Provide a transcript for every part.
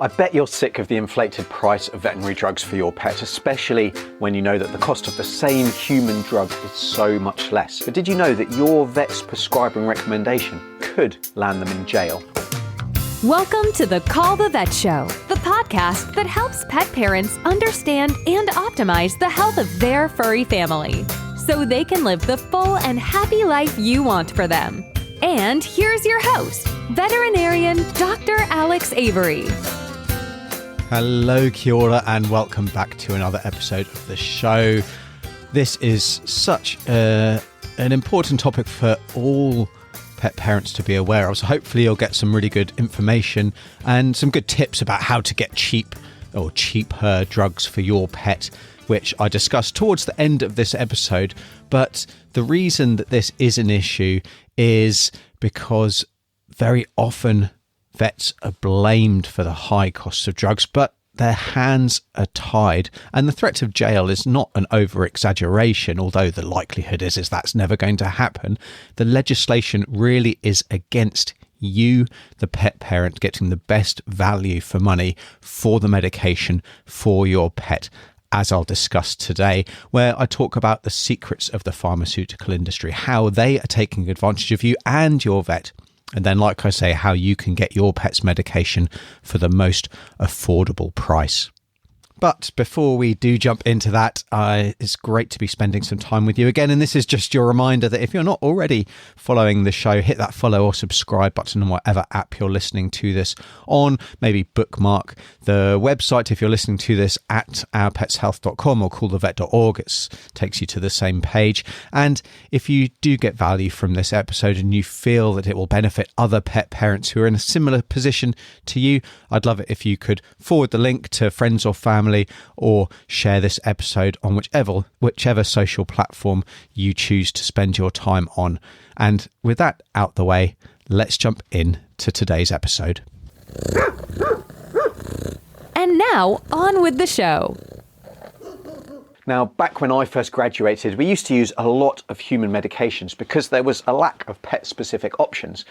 I bet you're sick of the inflated price of veterinary drugs for your pet, especially when you know that the cost of the same human drug is so much less. But did you know that your vet's prescribing recommendation could land them in jail? Welcome to the Call the Vet Show, the podcast that helps pet parents understand and optimize the health of their furry family so they can live the full and happy life you want for them. And here's your host, veterinarian Dr. Alex Avery. Hello, kia ora, and welcome back to another episode of the show. This is such an important topic for all pet parents to be aware of. So hopefully you'll get some really good information and some good tips about how to get cheap or cheaper drugs for your pet, which I discussed towards the end of this episode. But the reason that this is an issue is because very often vets are blamed for the high costs of drugs, but their hands are tied. And the threat of jail is not an over-exaggeration, although the likelihood is that's never going to happen. The legislation really is against you, the pet parent, getting the best value for money for the medication for your pet, as I'll discuss today, where I talk about the secrets of the pharmaceutical industry, how they are taking advantage of you and your vet. And then, like I say, how you can get your pet's medication for the most affordable price. But before we do jump into that, it's great to be spending some time with you again. And this is just your reminder that if you're not already following the show, hit that follow or subscribe button on whatever app you're listening to this on. Maybe bookmark the website if you're listening to this at ourpetshealth.com or callthevet.org. It takes you to the same page. And if you do get value from this episode and you feel that it will benefit other pet parents who are in a similar position to you, I'd love it if you could forward the link to friends or family, or share this episode on whichever social platform you choose to spend your time on. And with that out the way, let's jump in to today's episode. And now, on with the show. Now, back when I first graduated, we used to use a lot of human medications because there was a lack of pet-specific options.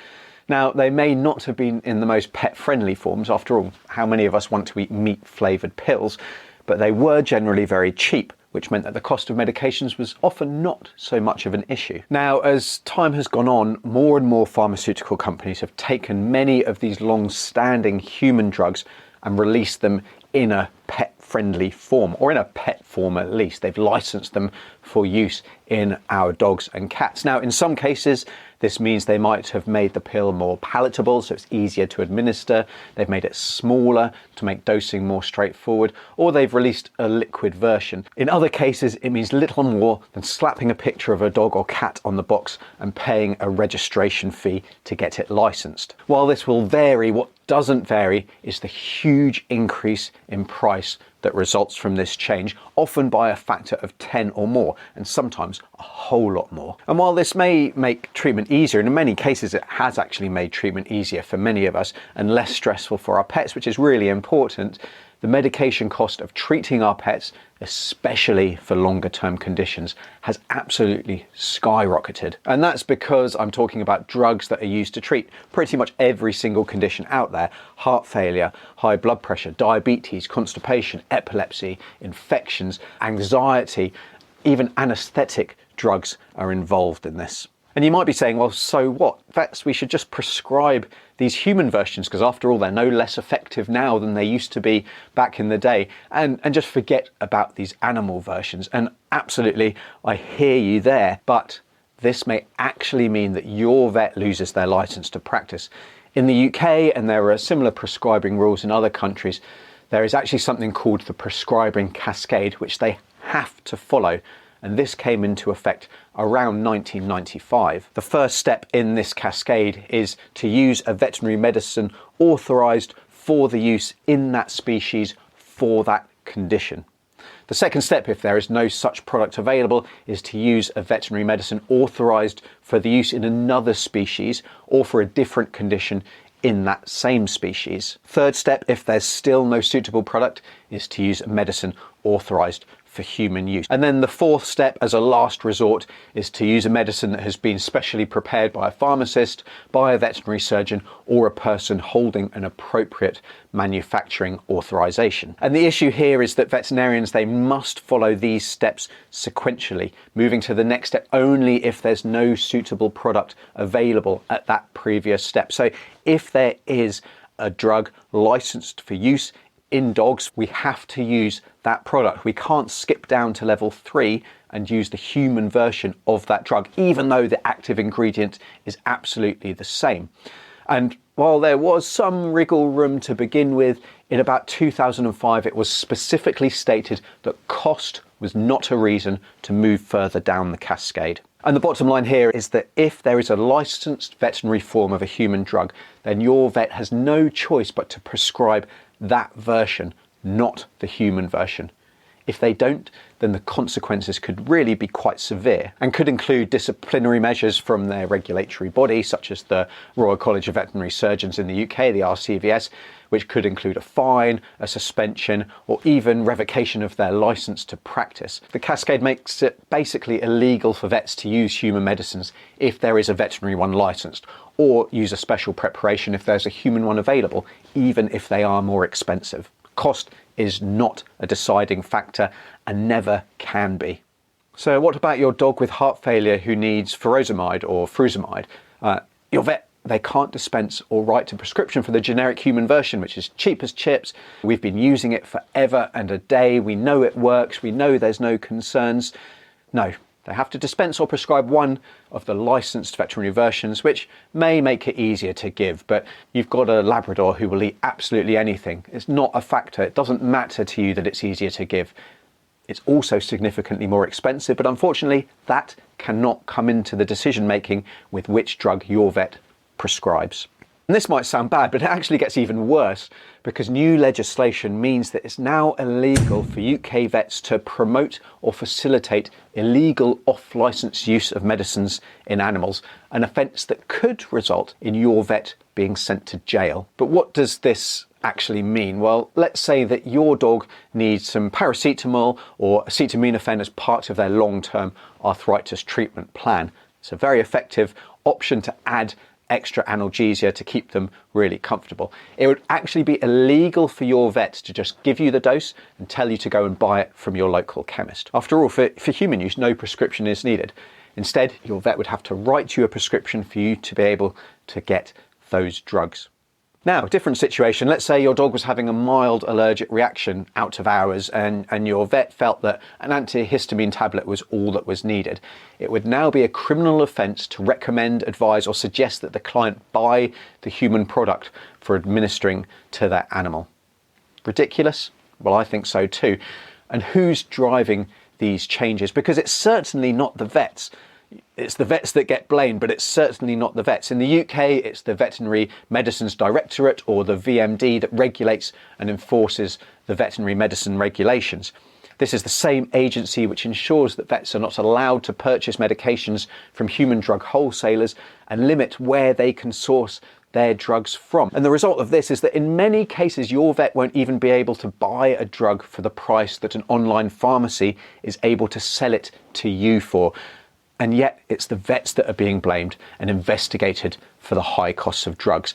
Now, they may not have been in the most pet-friendly forms. After all, how many of us want to eat meat-flavoured pills? But they were generally very cheap, which meant that the cost of medications was often not so much of an issue. Now, as time has gone on, more and more pharmaceutical companies have taken many of these long-standing human drugs and released them in a pet-friendly form, or in a pet form at least. They've licensed them for use in our dogs and cats. Now, in some cases, this means they might have made the pill more palatable, so it's easier to administer. They've made it smaller to make dosing more straightforward, or they've released a liquid version. In other cases, it means little more than slapping a picture of a dog or cat on the box and paying a registration fee to get it licensed. While this will vary, what doesn't vary is the huge increase in price that results from this change, often by a factor of 10 or more, and sometimes a whole lot more. And while this may make treatment easier, and in many cases it has actually made treatment easier for many of us and less stressful for our pets, which is really important, the medication cost of treating our pets, especially for longer term conditions, has absolutely skyrocketed. And that's because I'm talking about drugs that are used to treat pretty much every single condition out there: heart failure, high blood pressure, diabetes, constipation, epilepsy, infections, anxiety, even anesthetic drugs are involved in this. And you might be saying, well, so what? Vets, we should just prescribe these human versions because after all, they're no less effective now than they used to be back in the day, and just forget about these animal versions. And absolutely, I hear you there, but this may actually mean that your vet loses their license to practice. In the UK, and there are similar prescribing rules in other countries, there is actually something called the prescribing cascade, which they have to follow. And this came into effect around 1995. The first step in this cascade is to use a veterinary medicine authorised for the use in that species for that condition. The second step, if there is no such product available, is to use a veterinary medicine authorised for the use in another species or for a different condition in that same species. Third step, if there's still no suitable product, is to use a medicine authorized for human use. And then the fourth step, as a last resort, is to use a medicine that has been specially prepared by a pharmacist, by a veterinary surgeon, or a person holding an appropriate manufacturing authorization. And the issue here is that veterinarians, they must follow these steps sequentially, moving to the next step only if there's no suitable product available at that previous step. So if there is a drug licensed for use in dogs, we have to use that product. We can't skip down to level 3 and use the human version of that drug, even though the active ingredient is absolutely the same. And while there was some wriggle room to begin with, in about 2005, it was specifically stated that cost was not a reason to move further down the cascade. And the bottom line here is that if there is a licensed veterinary form of a human drug, then your vet has no choice but to prescribe that version, not the human version. If they don't, then the consequences could really be quite severe and could include disciplinary measures from their regulatory body, such as the Royal College of Veterinary Surgeons in the UK, the RCVS, which could include a fine, a suspension, or even revocation of their license to practice. The cascade makes it basically illegal for vets to use human medicines if there is a veterinary one licensed, or use a special preparation if there's a human one available, even if they are more expensive. Cost is not a deciding factor and never can be. So what about your dog with heart failure who needs furosemide or frusemide? Your vet, they can't dispense or write a prescription for the generic human version, which is cheap as chips. We've been using it forever and a day. We know it works. We know there's no concerns. No, they have to dispense or prescribe one of the licensed veterinary versions, which may make it easier to give, but you've got a Labrador who will eat absolutely anything. It's not a factor. It doesn't matter to you that it's easier to give. It's also significantly more expensive, but unfortunately that cannot come into the decision making with which drug your vet prescribes. And this might sound bad, but it actually gets even worse because new legislation means that it's now illegal for UK vets to promote or facilitate illegal off-licence use of medicines in animals, an offence that could result in your vet being sent to jail. But what does this actually mean? Well, let's say that your dog needs some paracetamol or acetaminophen as part of their long-term arthritis treatment plan. It's a very effective option to add extra analgesia to keep them really comfortable. It would actually be illegal for your vet to just give you the dose and tell you to go and buy it from your local chemist. After all, for human use, no prescription is needed. Instead, your vet would have to write you a prescription for you to be able to get those drugs. Now, different situation. Let's say your dog was having a mild allergic reaction out of hours and your vet felt that an antihistamine tablet was all that was needed. It would now be a criminal offence to recommend, advise or suggest that the client buy the human product for administering to that animal. Ridiculous? Well, I think so too. And who's driving these changes? Because it's certainly not the vets. It's the vets that get blamed, but it's certainly not the vets. In the UK, it's the Veterinary Medicines Directorate, or the VMD, that regulates and enforces the veterinary medicine regulations. This is the same agency which ensures that vets are not allowed to purchase medications from human drug wholesalers and limit where they can source their drugs from. And the result of this is that in many cases, your vet won't even be able to buy a drug for the price that an online pharmacy is able to sell it to you for. And yet it's the vets that are being blamed and investigated for the high costs of drugs.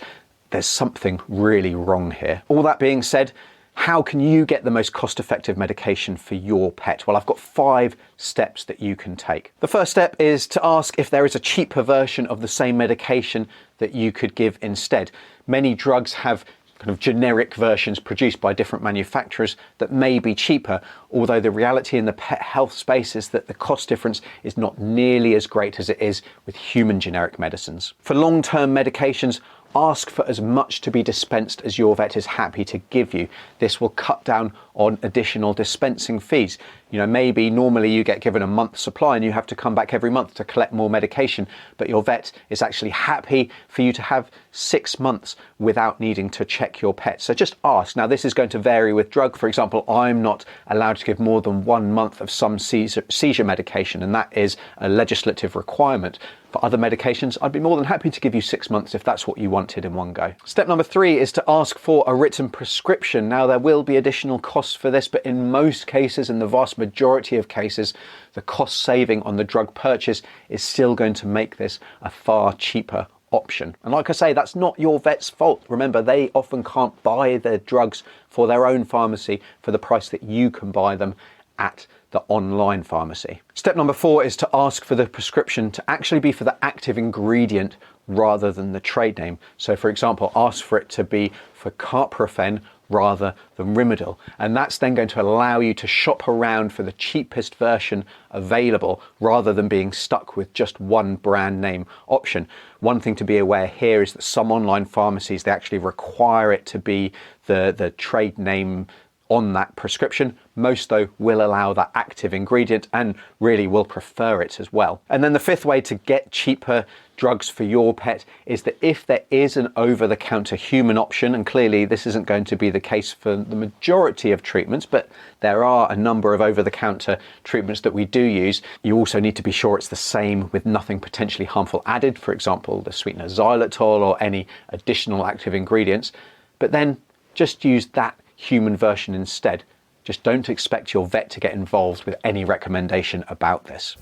There's something really wrong here. All that being said, how can you get the most cost-effective medication for your pet? Well, I've got 5 steps that you can take. The first step is to ask if there is a cheaper version of the same medication that you could give instead. Many drugs have kind of generic versions produced by different manufacturers that may be cheaper, although the reality in the pet health space is that the cost difference is not nearly as great as it is with human generic medicines. For long-term medications, ask for as much to be dispensed as your vet is happy to give you. This will cut down on additional dispensing fees. You know, maybe normally you get given a month's supply and you have to come back every month to collect more medication, but your vet is actually happy for you to have 6 months without needing to check your pet. So just ask. Now, this is going to vary with drug. For example, I'm not allowed to give more than 1 month of some seizure medication, and that is a legislative requirement. For other medications, I'd be more than happy to give you 6 months if that's what you wanted in one go. Step number 3 is to ask for a written prescription. Now, there will be additional costs costs for this, but in most cases, in the vast majority of cases, the cost saving on the drug purchase is still going to make this a far cheaper option. And like I say, that's not your vet's fault. Remember, they often can't buy their drugs for their own pharmacy for the price that you can buy them at the online pharmacy. Step number 4 is to ask for the prescription to actually be for the active ingredient rather than the trade name. So for example, ask for it to be for carprofen rather than Rimadyl. And that's then going to allow you to shop around for the cheapest version available rather than being stuck with just one brand name option. One thing to be aware here is that some online pharmacies, they actually require it to be the trade name on that prescription. Most though will allow that active ingredient and really will prefer it as well. And then the 5th way to get cheaper drugs for your pet is that if there is an over-the-counter human option, and clearly this isn't going to be the case for the majority of treatments, but there are a number of over-the-counter treatments that we do use, you also need to be sure it's the same with nothing potentially harmful added, for example the sweetener xylitol or any additional active ingredients, but then just use that human version instead. Just don't expect your vet to get involved with any recommendation about this.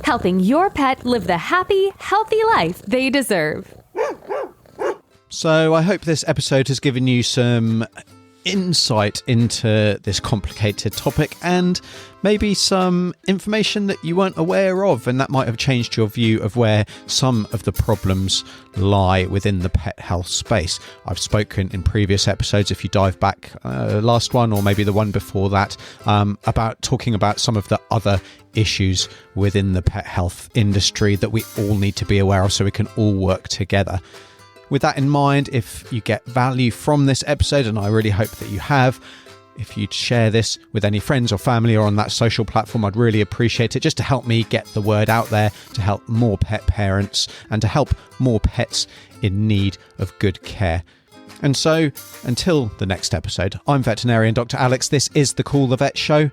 Helping your pet live the happy, healthy life they deserve. So I hope this episode has given you some insight into this complicated topic and maybe some information that you weren't aware of, and that might have changed your view of where some of the problems lie within the pet health space. I've spoken in previous episodes, if you dive back last one or maybe the one before that, about talking about some of the other issues within the pet health industry that we all need to be aware of so we can all work together. With that in mind, if you get value from this episode, and I really hope that you have, if you'd share this with any friends or family or on that social platform, I'd really appreciate it, just to help me get the word out there, to help more pet parents and to help more pets in need of good care. And so, until the next episode, I'm veterinarian Dr. Alex. This is the Call the Vet Show,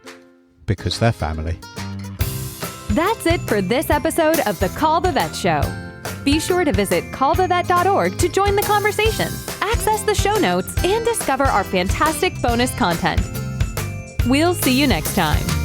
because they're family. That's it for this episode of the Call the Vet Show. Be sure to visit callthevet.org to join the conversation, access the show notes, and discover our fantastic bonus content. We'll see you next time.